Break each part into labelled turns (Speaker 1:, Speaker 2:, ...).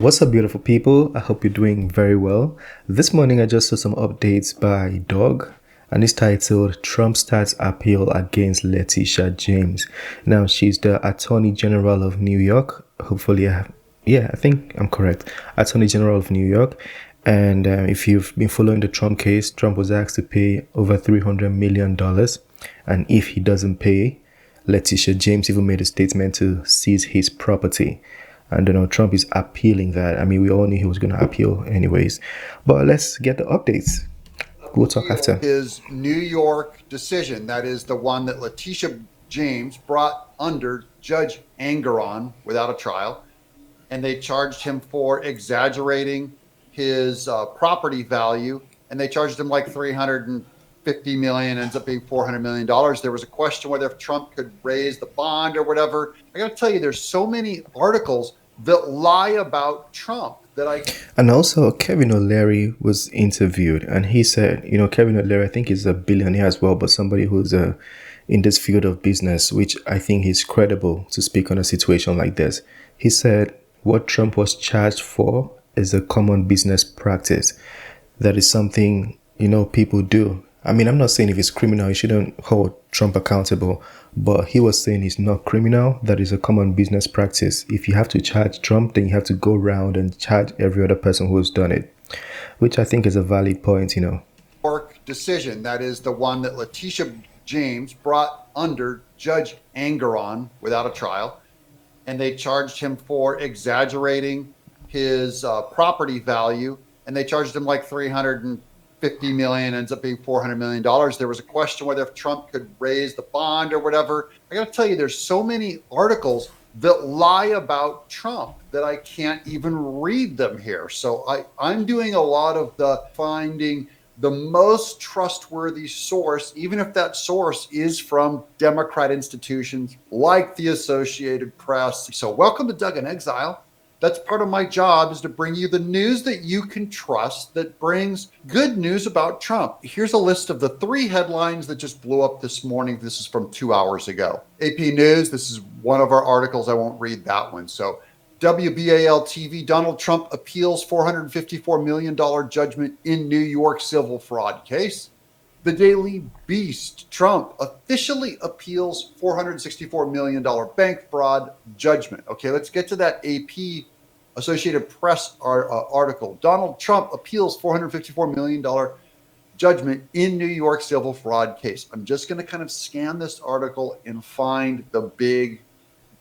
Speaker 1: What's up, beautiful people? I hope you're doing very well. This morning, I just saw some updates by Dog, and it's titled Trump Starts Appeal Against Letitia James. Now, she's the Attorney General of New York. Hopefully, I think I'm correct. Attorney General of New York. And if you've been following the Trump case, Trump was asked to pay over $300 million. And if he doesn't pay, Letitia James even made a statement to seize his property. And Trump is appealing that. I mean, we all knew he was going to appeal anyways. But let's get the updates. We'll talk after.
Speaker 2: His New York decision, that is the one that Letitia James brought under Judge Angeron without a trial, and they charged him for exaggerating his property value, and they charged him like 350 million, ends up being $400 million. There was a question whether if Trump could raise the bond or whatever. I got to tell you, there's so many articles that lie about Trump that I.
Speaker 1: And also, Kevin O'Leary was interviewed, and he said, Kevin O'Leary, I think, is a billionaire as well, but somebody who's in this field of business, which I think is credible to speak on a situation like this. He said what Trump was charged for is a common business practice. That is something, people do. I mean, I'm not saying if it's criminal, you shouldn't hold Trump accountable, but he was saying it's not criminal. That is a common business practice. If you have to charge Trump, then you have to go around and charge every other person who's done it, which I think is a valid point.
Speaker 2: York decision, that is the one that Letitia James brought under Judge Angeron without a trial, and they charged him for exaggerating his property value, and they charged him like 350 million, ends up being $400 million. There was a question whether if Trump could raise the bond or whatever. I got to tell you, there's so many articles that lie about Trump that I can't even read them here. So I'm doing a lot of the finding the most trustworthy source, even if that source is from Democrat institutions like the Associated Press. So welcome to Doug in Exile. That's part of my job, is to bring you the news that you can trust, that brings good news about Trump. Here's a list of the 3 headlines that just blew up this morning. This is from 2 hours ago. AP News, this is one of our articles. I won't read that one. So WBAL TV, Donald Trump appeals $454 million judgment in New York civil fraud case. The Daily Beast, Trump officially appeals $464 million bank fraud judgment. Okay, let's get to that AP Associated Press article. Donald Trump appeals $454 million judgment in New York civil fraud case. I'm just going to kind of scan this article and find the big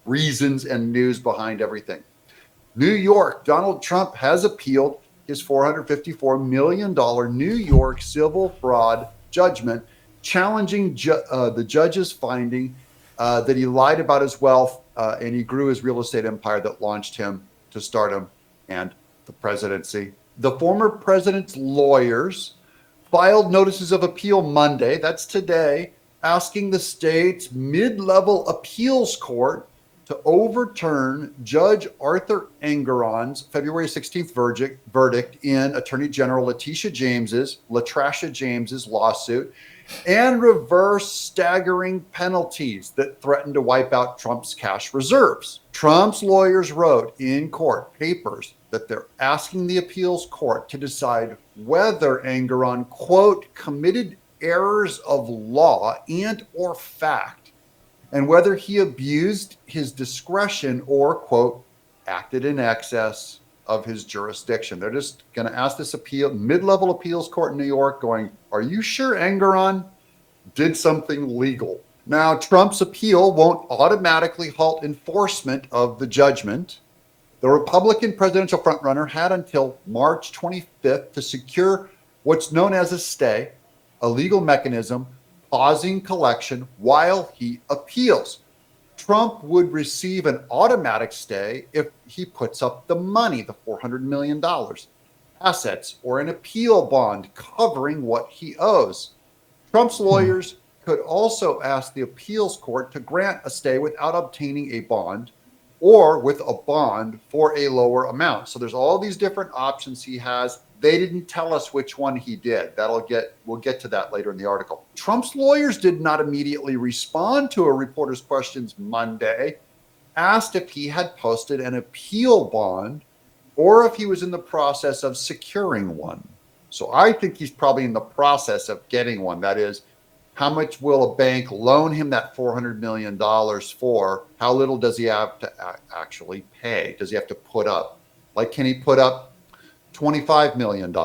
Speaker 2: reasons and news behind everything. New York, Donald Trump has appealed his $454 million New York civil fraud judgment, challenging the judge's finding that he lied about his wealth and he grew his real estate empire that launched him to stardom and the presidency. The former president's lawyers filed notices of appeal Monday, that's today, asking the state's mid-level appeals court to overturn Judge Arthur Engeron's February 16th verdict in Attorney General Letitia James's lawsuit, and reverse staggering penalties that threaten to wipe out Trump's cash reserves. Trump's lawyers wrote in court papers that they're asking the appeals court to decide whether Engeron, quote, committed errors of law and or fact, and whether he abused his discretion or, quote, acted in excess of his jurisdiction. They're just going to ask this mid-level appeals court in New York going, are you sure Engeron did something legal? Now, Trump's appeal won't automatically halt enforcement of the judgment. The Republican presidential frontrunner had until March 25th to secure what's known as a stay, a legal mechanism pausing collection while he appeals. Trump would receive an automatic stay if he puts up the money, the $400 million, assets, or an appeal bond covering what he owes. Trump's lawyers could also ask the appeals court to grant a stay without obtaining a bond, or with a bond for a lower amount. So there's all these different options he has. They didn't tell us which one he did. We'll get to that later in the article. Trump's lawyers did not immediately respond to a reporter's questions Monday, asked if he had posted an appeal bond or if he was in the process of securing one. So I think he's probably in the process of getting one. That is, how much will a bank loan him that $400 million for? How little does he have to actually pay? Does he have to put up? Like, can he put up $25 million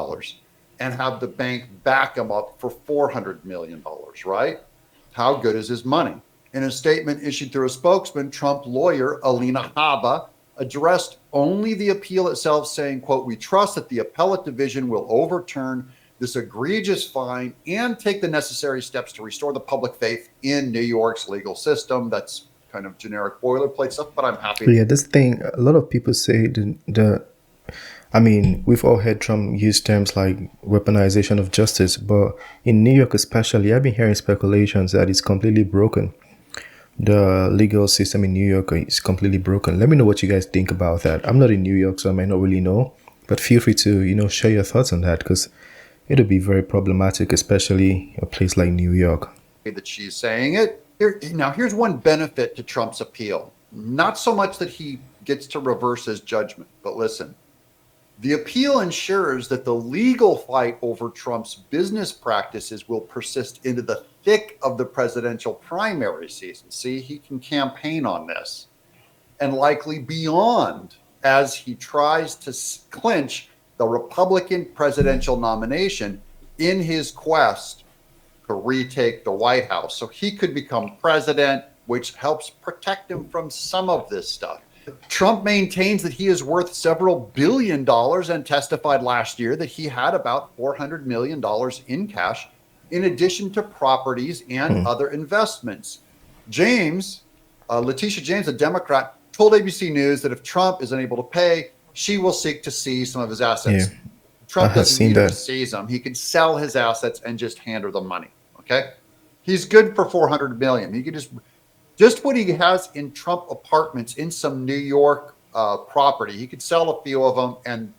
Speaker 2: and have the bank back him up for $400 million, right? How good is his money? In a statement issued through a spokesman, Trump lawyer Alina Habba addressed only the appeal itself, saying, quote, "We trust that the appellate division will overturn this egregious fine and take the necessary steps to restore the public faith in New York's legal system." That's kind of generic boilerplate stuff, but I'm happy.
Speaker 1: Yeah, this thing, a lot of people say I mean, we've all heard Trump use terms like weaponization of justice, but in New York especially, I've been hearing speculations that it's completely broken. The legal system in New York is completely broken. Let me know what you guys think about that. I'm not in New York, so I might not really know, but feel free to, share your thoughts on that, because it'll be very problematic, especially a place like New York.
Speaker 2: That she's saying it. Here's one benefit to Trump's appeal. Not so much that he gets to reverse his judgment, but listen. The appeal ensures that the legal fight over Trump's business practices will persist into the thick of the presidential primary season. See, he can campaign on this, and likely beyond, as he tries to clinch the Republican presidential nomination in his quest to retake the White House. So he could become president, which helps protect him from some of this stuff. Trump maintains that he is worth several $billion and testified last year that he had about $400 million in cash, in addition to properties and other investments. Letitia James, a Democrat, told ABC News that if Trump is unable to pay, she will seek to seize some of his assets.
Speaker 1: Yeah,
Speaker 2: Trump doesn't need her to seize them. He could sell his assets and just hand her the money. Okay, he's good for $400 million. He could just what he has in Trump apartments in some New York property. He could sell a few of them and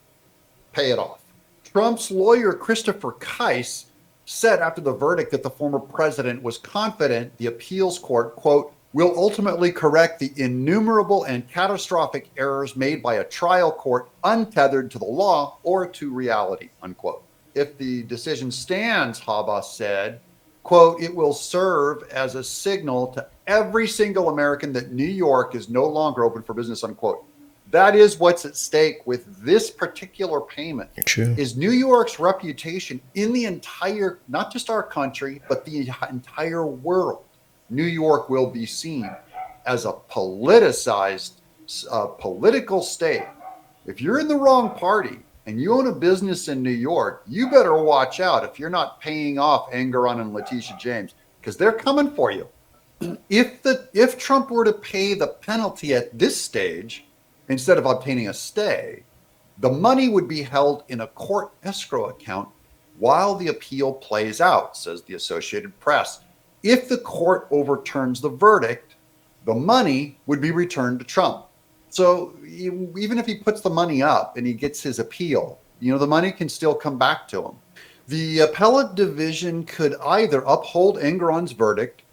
Speaker 2: pay it off. Trump's lawyer, Christopher Keiss, said after the verdict that the former president was confident the appeals court, quote, "will ultimately correct the innumerable and catastrophic errors made by a trial court untethered to the law or to reality," unquote. If the decision stands, Habba said, quote, "it will serve as a signal to every single American that New York is no longer open for business," unquote. That is what's at stake with this particular payment.
Speaker 1: True.
Speaker 2: Is New York's reputation in the entire, not just our country, but the entire world. New York will be seen as a politicized, political state. If you're in the wrong party and you own a business in New York, you better watch out if you're not paying off Engoron and Letitia James, because they're coming for you. If Trump were to pay the penalty at this stage, instead of obtaining a stay, the money would be held in a court escrow account while the appeal plays out, says the Associated Press. If the court overturns the verdict, the money would be returned to Trump. So even if he puts the money up and he gets his appeal, the money can still come back to him. The appellate division could either uphold Engoron's verdict,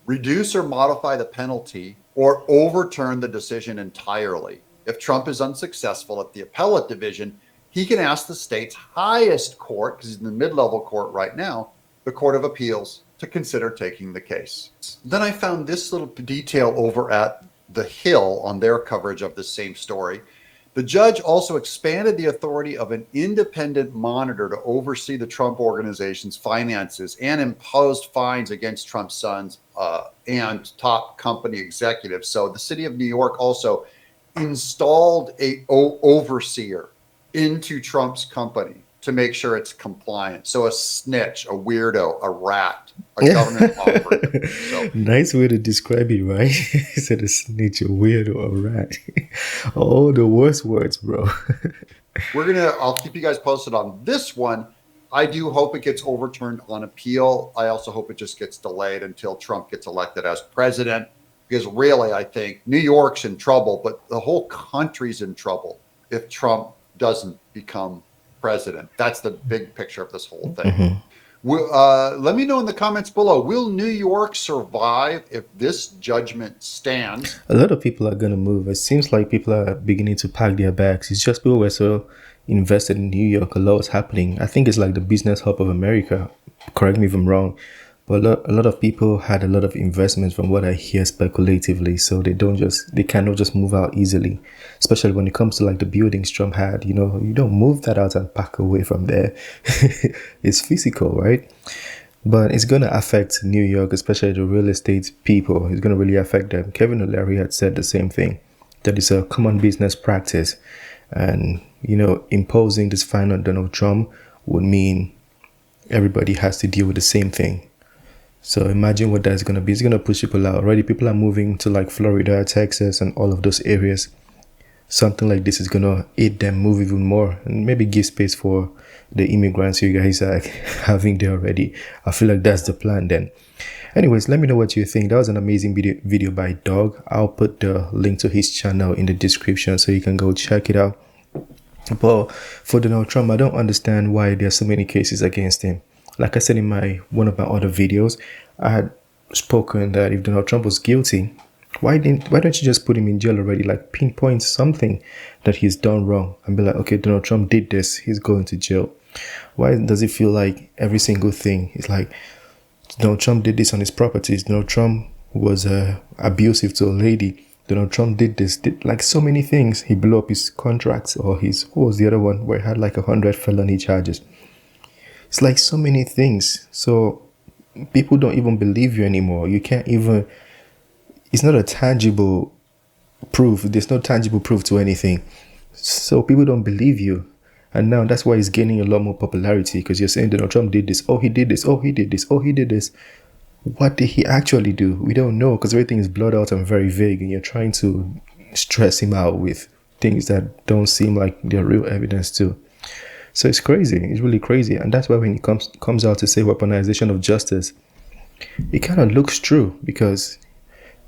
Speaker 2: reduce or modify the penalty, or overturn the decision entirely. If Trump is unsuccessful at the appellate division, he can ask the state's highest court, because he's in the mid-level court right now, the Court of Appeals, to consider taking the case. Then I found this little detail over at The Hill on their coverage of the same story. The judge also expanded the authority of an independent monitor to oversee the Trump organization's finances and imposed fines against Trump's sons and top company executives. So the city of New York also installed a overseer into Trump's company to make sure it's compliant. So a snitch, a weirdo, a rat, a government operative. So,
Speaker 1: nice way to describe it, right? He said a snitch, a weirdo, a rat. Oh, the worst words, bro.
Speaker 2: I'll keep you guys posted on this one. I do hope it gets overturned on appeal. I also hope it just gets delayed until Trump gets elected as president. Because really, I think New York's in trouble, but the whole country's in trouble if Trump doesn't become president. That's the big picture of this whole thing. Let me know in the comments below. Will New York survive if this judgment stands?
Speaker 1: A lot of people are going to move. It seems like people are beginning to pack their bags. It's just people were so invested in New York. A lot is happening. I think it's like the business hub of America. Correct me if I'm wrong. But a lot of people had a lot of investments from what I hear speculatively. So they cannot just move out easily. Especially when it comes to like the buildings Trump had. You know, you don't move that out and pack away from there. It's physical, right? But it's going to affect New York, especially the real estate people. It's going to really affect them. Kevin O'Leary had said the same thing, that it's a common business practice. And, you know, imposing this fine on Donald Trump would mean everybody has to deal with the same thing. So imagine what that's going to be. It's going to push people out. Already people are moving to like Florida, Texas, and all of those areas. Something like this is going to aid them move even more and maybe give space for the immigrants you guys are having there already. I feel like that's the plan then. Anyways, let me know what you think. That was an amazing video by Dog. I'll put the link to his channel in the description so you can go check it out. But for Donald Trump, I don't understand why there are so many cases against him. Like I said in one of my other videos, I had spoken that if Donald Trump was guilty, why don't you just put him in jail already? Like pinpoint something that he's done wrong and be like, okay, Donald Trump did this, he's going to jail. Why does it feel like every single thing is like Donald Trump did this on his properties, Donald Trump was abusive to a lady, Donald Trump did this, did like so many things. He blew up his contracts, or what was the other one where he had like 100 felony charges. It's like so many things. So people don't even believe you anymore. You can't even, it's not a tangible proof. There's no tangible proof to anything. So people don't believe you. And now that's why he's gaining a lot more popularity, because you're saying Donald Trump did this. Oh, he did this. Oh, he did this. Oh, he did this. What did he actually do? We don't know, because everything is blurred out and very vague, and you're trying to stress him out with things that don't seem like they're real evidence too. So it's crazy. It's really crazy. And that's why when he comes out to say weaponization of justice, it kind of looks true, because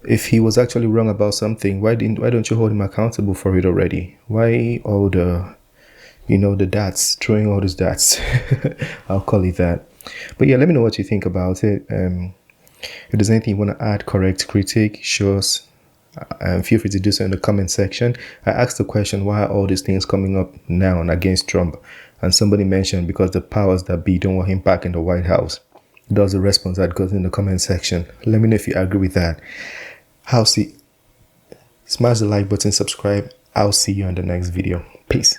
Speaker 1: if he was actually wrong about something, why don't you hold him accountable for it already? Why all the, the darts, throwing all those darts? I'll call it that. But yeah, let me know what you think about it. If there's anything you want to add, correct, critique, show us, feel free to do so in the comment section. I asked the question, why are all these things coming up now and against Trump? And somebody mentioned because the powers that be don't want him back in the White House. That was the response that goes in the comment section. Let me know if you agree with that. Smash the like button, subscribe. I'll see you on the next video. Peace.